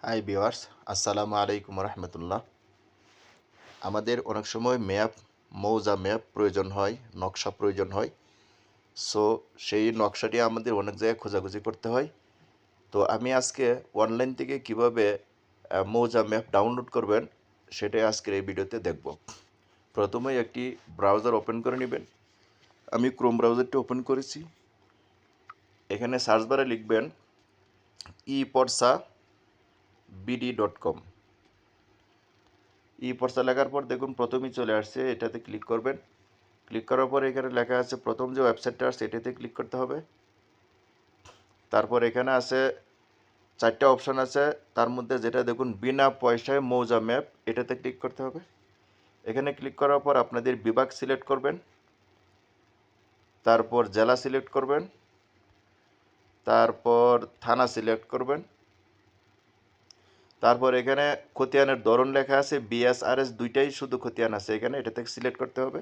Hi viewers, আসসালামু আলাইকুম রহমতুল্লাহ। আমাদের অনেক সময় মৌজা ম্যাপ প্রয়োজন হয়, নকশা প্রয়োজন হয়। সো সেই নকশাটি আমাদের অনেক জায়গায় খোঁজাখুঁজি করতে হয়। তো আমি আজকে অনলাইন থেকে কিভাবে মৌজা ম্যাপ ডাউনলোড করবেন সেটাই আজকের এই ভিডিওতে দেখব। প্রথমেই একটি ব্রাউজার ওপেন করে নেবেন। আমি ক্রোম ব্রাউজারটি ওপেন করেছি। এখানে সার্চ বারে লিখবেন ePorsa.bd.com। ePorsa লেখার পর দেখুন প্রথমেই চলে আসছে, এটাতে ক্লিক করবেন। ক্লিক করার পর এখানে লেখা আছে, প্রথম যে ওয়েবসাইটটা আছে এটাতে ক্লিক করতে হবে। তারপর এখানে আছে 4টা অপশান আছে, তার মধ্যে যেটা দেখুন বিনা পয়সায় মৌজা ম্যাপ, এটাতে ক্লিক করতে হবে। এখানে ক্লিক করার পর আপনাদের বিভাগ সিলেক্ট করবেন, তারপর জেলা সিলেক্ট করবেন, তারপর থানা সিলেক্ট করবেন। তারপর এখানে খতিয়ানের ধরন লেখা আছে, BSRS দুইটাই শুধু খতিয়ান আছে এখানে, এটাতে সিলেক্ট করতে হবে।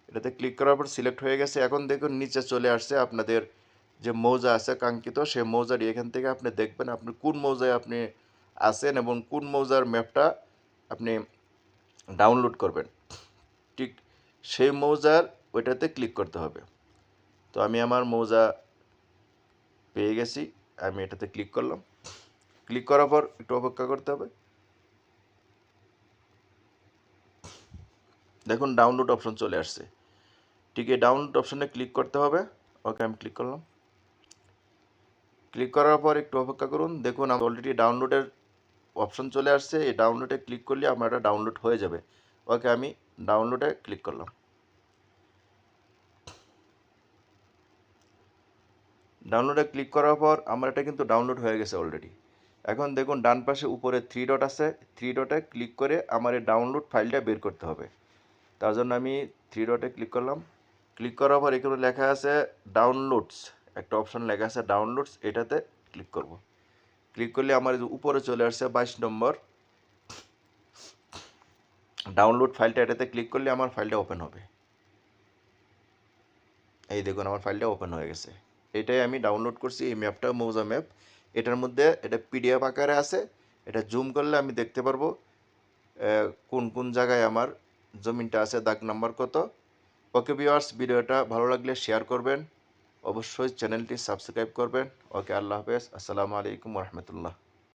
এটাতে ক্লিক করার পর সিলেক্ট হয়ে গেছে। এখন দেখুন নিচে চলে আসছে আপনাদের যে মৌজা আছে কাঙ্ক্ষিত, সেই মৌজাটি এখান থেকে আপনি দেখবেন আপনি কোন মৌজায় আপনি আছেন এবং কোন মৌজার ম্যাপটা আপনি ডাউনলোড করবেন। ঠিক সেই মৌজার ওইটাতে ক্লিক করতে হবে। তো আমি আমার মৌজা পেয়ে গেছি, আমি এটাতে ক্লিক করলাম। ক্লিক করার পর একটু অপেক্ষা করতে হবে। দেখুন ডাউনলোড অপশন চলে আসছে। ঠিক এই ডাউনলোড অপশনে ক্লিক করতে হবে। ওকে, আমি ক্লিক করলাম। ক্লিক করার পর একটু অপেক্ষা করুন। দেখুন আমার অলরেডি ডাউনলোডের অপশন চলে আসছে। এই ডাউনলোডে ক্লিক করলে আমার এটা ডাউনলোড হয়ে যাবে। ওকে, আমি ডাউনলোডে ক্লিক করলাম। ডাউনলোডে ক্লিক করার পর আমার এটা কিন্তু ডাউনলোড হয়ে গেছে অলরেডি। এখন দেখুন ডান পাশে উপরে 3 ডট আছে, 3 ডটে ক্লিক করে আমার এই ডাউনলোড ফাইলটা বের করতে হবে। তার জন্য আমি 3 ডটে ক্লিক করলাম। ক্লিক করার পর এখানে লেখা আছে ডাউনলোডস, একটা অপশন লেখা আছে ডাউনলোডস, এটাতে ক্লিক করব। ক্লিক করলে আমার উপরে চলে আসছে 22 নম্বর ডাউনলোড ফাইলটা, এটাতে ক্লিক করলে আমার ফাইলটা ওপেন হবে। এই দেখুন আমার ফাইলটা ওপেন হয়ে গেছে। এটাই আমি ডাউনলোড করছি, এই ম্যাপটা মৌজা ম্যাপ। এটার মধ্যে এটা PDF আকারে আছে। এটা জুম করলে আমি দেখতে পারবো কোন কোন জায়গায় আমার জমিনটা আছে, দাগ নাম্বার কত। ওকে ভিউয়ার্স, ভিডিওটা ভালো লাগলে শেয়ার করবেন, অবশ্যই চ্যানেলটি সাবস্ক্রাইব করবেন। ওকে, আল্লাহ হাফেজ, আসসালামু আলাইকুম রহমতুল্লাহ।